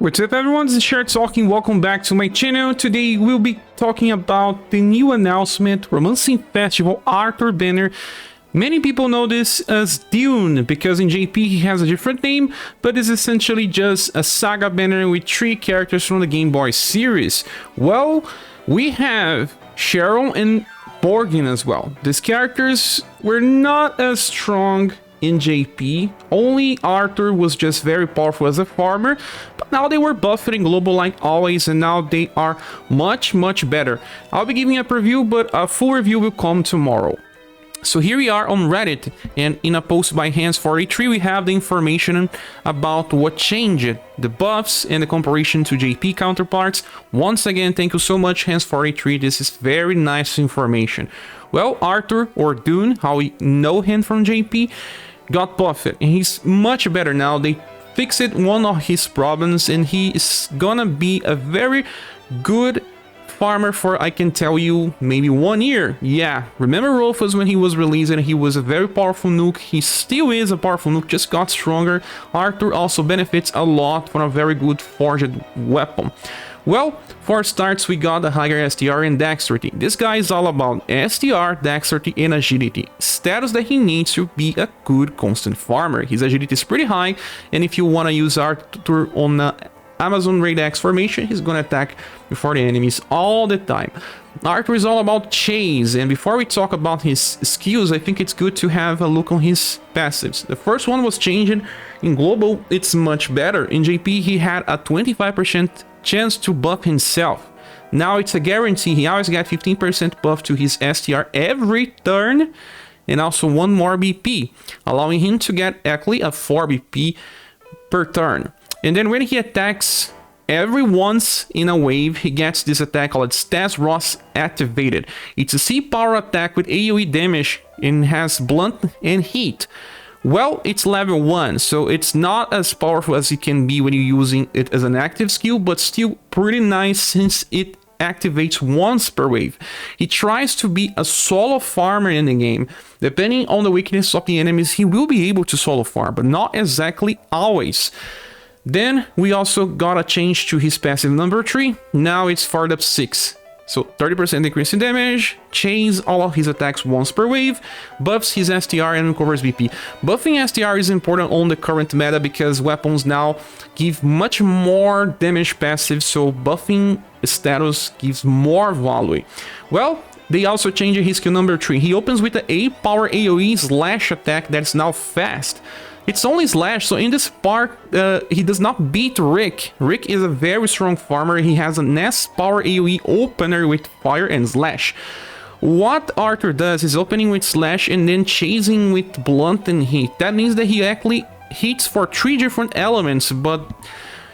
What's up everyone, this is Sharon talking, welcome back to my channel. Today we'll be talking about the new announcement, Romancing Festival Arthur banner. Many people know this as Dune, because in JP he has a different name, but it's essentially just a saga banner with 3 characters from the Game Boy series. Well, we have Sharon and Borgin as well. These characters were not as strong in JP, only Arthur was just very powerful as a farmer, but now they were buffed in global like always, and now they are much better. I'll be giving a preview, but a full review will come tomorrow. So here we are on Reddit, and in a post by Hands43 we have the information about what changed, the buffs and the comparison to JP counterparts. Once again, thank you so much Hands43, this is very nice information. Well, Arthur, or Dune, how we know him from JP, got buffed, and he's much better now. They fixed one of his problems, and he is gonna be a very good farmer for, I can tell you, maybe 1 year. Yeah, remember Rufus when he was released and he was a very powerful nuke? He still is a powerful nuke, just got stronger. Arthur also benefits a lot from a very good forged weapon. Well, for starts, we got the higher STR and dexterity. This guy is all about STR, dexterity, and agility. Status that he needs to be a good constant farmer. His agility is pretty high, and if you want to use Arthur on Amazon Raid X formation, he's gonna attack before the enemies all the time. Arthur is all about chase, and before we talk about his skills, I think it's good to have a look on his passives. The first one was changing. In global, it's much better. In JP, he had a 25% chance to buff himself. Now it's a guarantee. He always got 15% buff to his STR every turn, and also 1 more BP, allowing him to get actually a 4 BP per turn. And then when he attacks every once in a wave, he gets this attack called Stas Ross activated. It's a C power attack with AoE damage and has blunt and heat. Well, it's level 1, so it's not as powerful as it can be when you're using it as an active skill, but still pretty nice since it activates once per wave. He tries to be a solo farmer in the game. Depending on the weakness of the enemies, he will be able to solo farm, but not exactly always. Then we also got a change to his passive number 3. Now it's fired up 6. So 30% increase in damage, chains all of his attacks once per wave, buffs his STR and recovers BP. Buffing STR is important on the current meta because weapons now give much more damage passive, so buffing status gives more value. Well, they also changed his skill number 3. He opens with the A power AoE slash attack that's now fast. It's only slash, so in this part, he does not beat Rick. Rick is a very strong farmer. He has an S power AoE opener with fire and slash. What Arthur does is opening with slash and then chasing with blunt and heat. That means that he actually hits for 3 different elements, but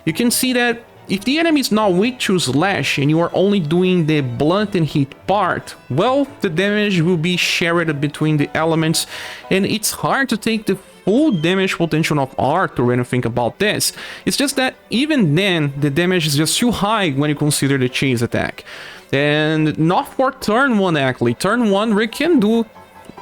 you can see that if the enemy is not weak to slash and you are only doing the blunt and heat part, well, the damage will be shared between the elements, and it's hard to take the full damage potential of Arthur when you think about this. It's just that even then, the damage is just too high when you consider the chase attack. And not for turn 1 actually. Turn 1, Rick can do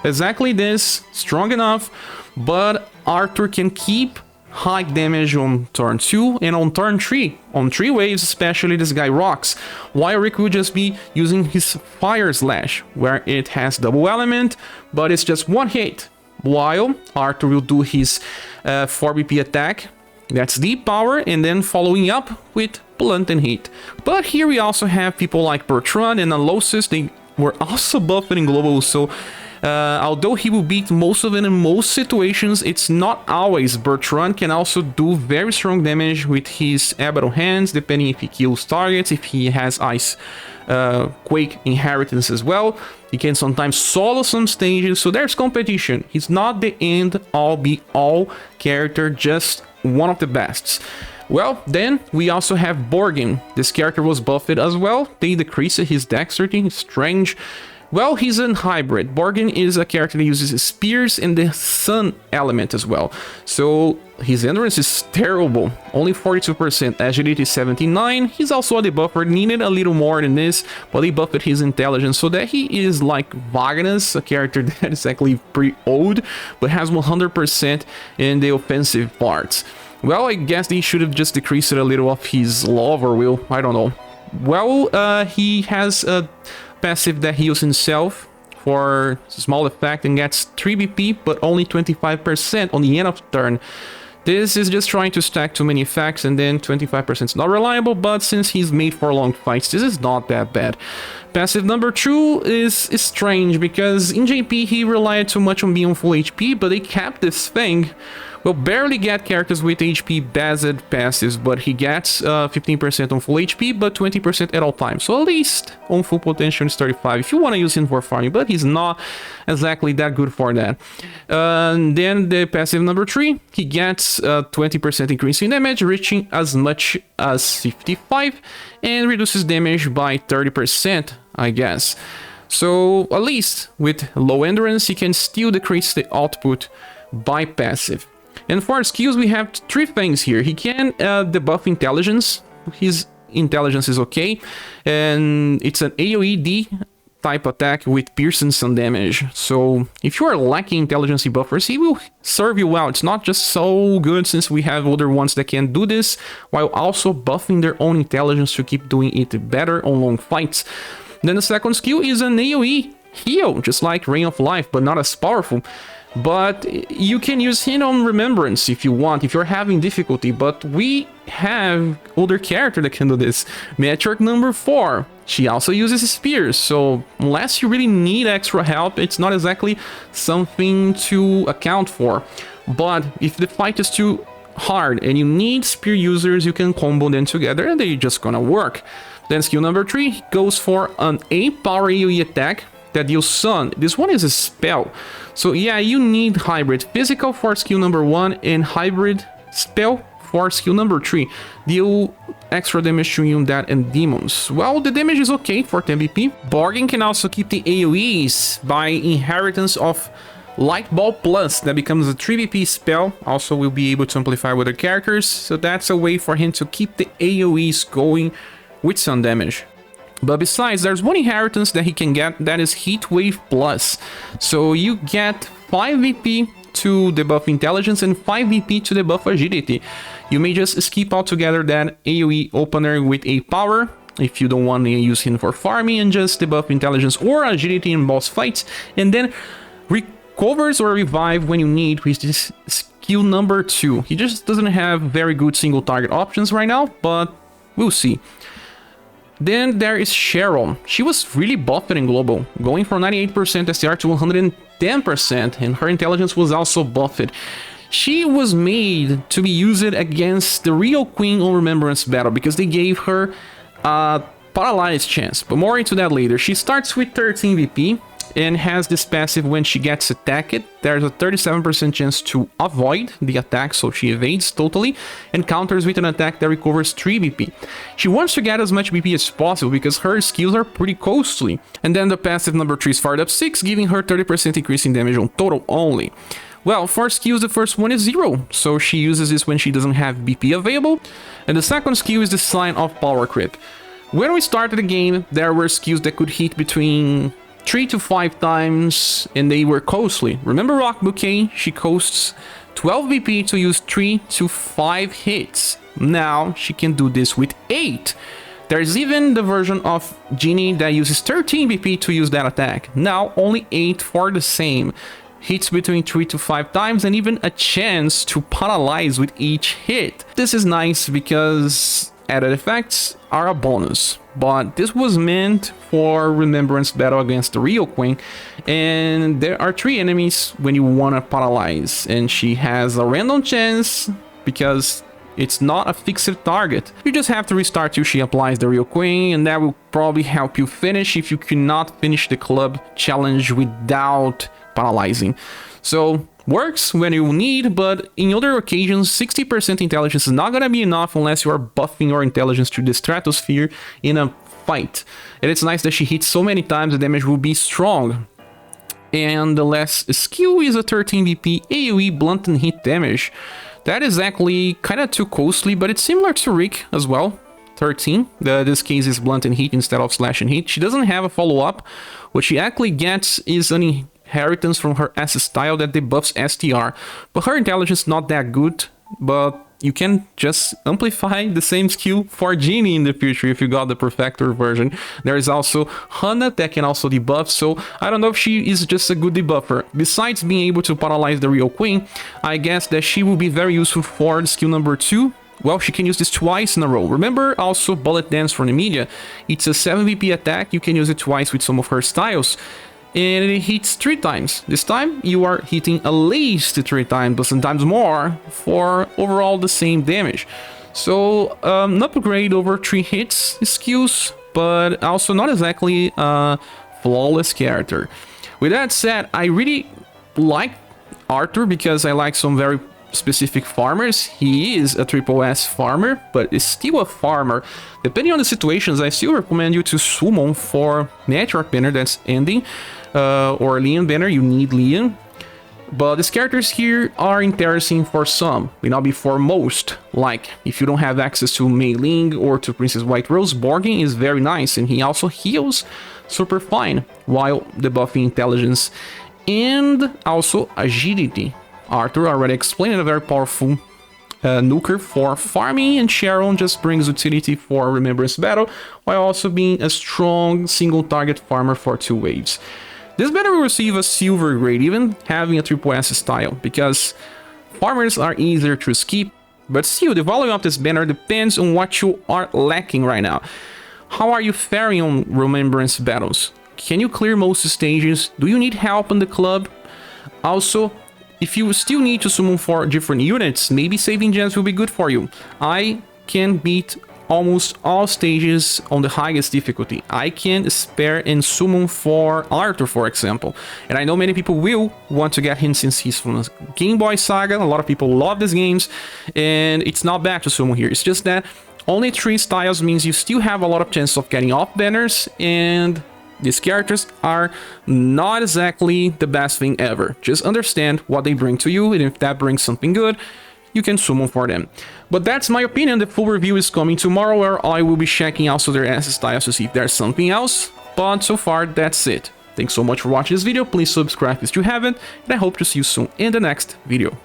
exactly this, strong enough, but Arthur can keep high damage on turn 2 and on turn 3. On 3 waves especially, this guy rocks, while Rick will just be using his fire slash, where it has double element, but it's just 1 hit. While Arthur will do his 4 BP attack, that's deep power, and then following up with blunt and heat. But here we also have people like Bertrand and Alosis. They were also buffed in global, so although he will beat most of it in most situations, it's not always. Bertrand can also do very strong damage with his Abaddon hands, depending if he kills targets, if he has Ice Quake inheritance as well. He can sometimes solo some stages, so there's competition. He's not the end all be all character, just one of the best. Well, then we also have Borgin. This character was buffed as well. They decreased his dexterity, strange. Well, he's a hybrid. Borgin is a character that uses spears and the sun element as well. So his endurance is terrible, only 42%, agility 79. He's also a debuffer, needed a little more than this, but they buffed his intelligence so that he is like Vagnus, a character that is actually pretty old, but has 100% in the offensive parts. Well, I guess they should have just decreased it a little of his love or will. I don't know. Well, he has a passive that heals himself for small effect and gets 3 BP, but only 25% on the end of the turn. This is just trying to stack too many effects, and then 25% is not reliable, but since he's made for long fights, this is not that bad. Passive number 2 is strange, because in JP he relied too much on being on full HP, but they kept this thing. We'll barely get characters with HP based passives, but he gets 15% on full HP, but 20% at all times. So at least on full potential is 35 if you want to use him for farming, but he's not exactly that good for that. Then the passive number 3, he gets 20% increase in damage, reaching as much as 55, and reduces damage by 30%, I guess. So at least with low endurance, he can still decrease the output by passive. And for skills, we have 3 things here. He can debuff intelligence. His intelligence is okay. And it's an AoE-D type attack with pierce and some damage. So if you are lacking intelligence buffers, he will serve you well. It's not just so good since we have other ones that can do this, while also buffing their own intelligence to keep doing it better on long fights. Then the second skill is an AoE heal, just like Ring of Life, but not as powerful. But you can use him on Remembrance if you want, if you're having difficulty, but we have other character that can do this. Metric number 4, she also uses spears, so unless you really need extra help, it's not exactly something to account for. But if the fight is too hard and you need spear users, you can combo them together and they're just gonna work. Then skill number 3 goes for an 8 power AoE attack that deals Sun. This one is a spell. So yeah, you need hybrid physical for skill number 1 and hybrid spell for skill number 3. Deal extra damage to undead and demons. Well, the damage is okay for 10 BP. Borgin can also keep the AoEs by inheritance of Light Ball Plus, that becomes a 3 BP spell. Also will be able to amplify with other characters, so that's a way for him to keep the AoEs going with some damage. But besides, there's one inheritance that he can get, that is Heat Wave Plus. So you get 5 VP to debuff intelligence and 5 VP to debuff agility. You may just skip altogether that AoE opener with a power if you don't want to use him for farming, and just debuff intelligence or agility in boss fights, and then recovers or revive when you need with this skill number 2. He just doesn't have very good single target options right now, but we'll see. Then there is Sharon. She was really buffed in Global, going from 98% STR to 110%, and her intelligence was also buffed. She was made to be used against the real Queen on Remembrance Battle, because they gave her a paralyzed chance, but more into that later. She starts with 13 VP, and has this passive when she gets attacked. There's a 37% chance to avoid the attack, so she evades totally, and counters with an attack that recovers 3 BP. She wants to get as much BP as possible because her skills are pretty costly. And then the passive number 3 is fired up 6, giving her 30% increase in damage on total only. Well, for skills, the first one is 0, so she uses this when she doesn't have BP available. And the second skill is the Sign of Power Creep. When we started the game, there were skills that could hit between 3 to 5 times, and they were costly. Remember Rock Bouquet? She costs 12 BP to use 3 to 5 hits. Now she can do this with 8. There's even the version of Genie that uses 13 BP to use that attack. Now only 8 for the same. Hits between 3 to 5 times, and even a chance to paralyze with each hit. This is nice because added effects are a bonus, but this was meant for Remembrance Battle against the real Queen, and there are 3 enemies when you want to paralyze, and she has a random chance because it's not a fixed target. You just have to restart till she applies the real Queen, and that will probably help you finish if you cannot finish the club challenge without paralyzing. So works when you need, but in other occasions 60% intelligence is not gonna be enough unless you are buffing your intelligence to the stratosphere in a fight. And it's nice that she hits so many times, the damage will be strong. And the last skill is a 13 BP AoE blunt and hit damage. That is actually kinda too costly, but it's similar to Rick as well. 13. This case is blunt and hit instead of slash and hit. She doesn't have a follow-up. What she actually gets is an inheritance from her S style that debuffs STR, but her intelligence is not that good, but you can just amplify the same skill for Genie in the future if you got the Perfector version. There is also Hana that can also debuff, so I don't know if she is just a good debuffer. Besides being able to paralyze the real queen, I guess that she will be very useful for the skill number 2. Well, she can use this twice in a row. Remember also Bullet Dance from the media. It's a 7 VP attack, you can use it twice with some of her styles. And it hits 3 times. This time you are hitting at least 3 times, but sometimes more, for overall the same damage. So an upgrade over 3 hits skills, but also not exactly a flawless character. With that said, I really like Arthur because I like some very specific farmers. He is a triple S farmer, but is still a farmer. Depending on the situations, I still recommend you to summon for Network banner that's ending, or Leon banner. You need Leon, but these characters here are interesting for some, may not be for most. Like if you don't have access to Mei Ling or to Princess White Rose, Borgin is very nice, and he also heals super fine while debuffing intelligence and also agility. Arthur already explained, a very powerful nuker for farming, and Sharon just brings utility for Remembrance Battle, while also being a strong single target farmer for 2 waves. This banner will receive a silver grade, even having a triple S style, because farmers are easier to skip, but still the value of this banner depends on what you are lacking right now. How are you faring on Remembrance Battles? Can you clear most stages? Do you need help in the club? Also, if you still need to summon for different units, maybe saving gems will be good for you. I can beat almost all stages on the highest difficulty. I can spare and summon for Arthur, for example. And I know many people will want to get him since he's from Game Boy Saga. A lot of people love these games, and it's not bad to summon here. It's just that only 3 styles means you still have a lot of chance of getting off banners, and these characters are not exactly the best thing ever. Just understand what they bring to you, and if that brings something good, you can summon for them. But that's my opinion. The full review is coming tomorrow, where I will be checking also their S styles to see if there's something else. But so far, that's it. Thanks so much for watching this video. Please subscribe if you haven't, and I hope to see you soon in the next video.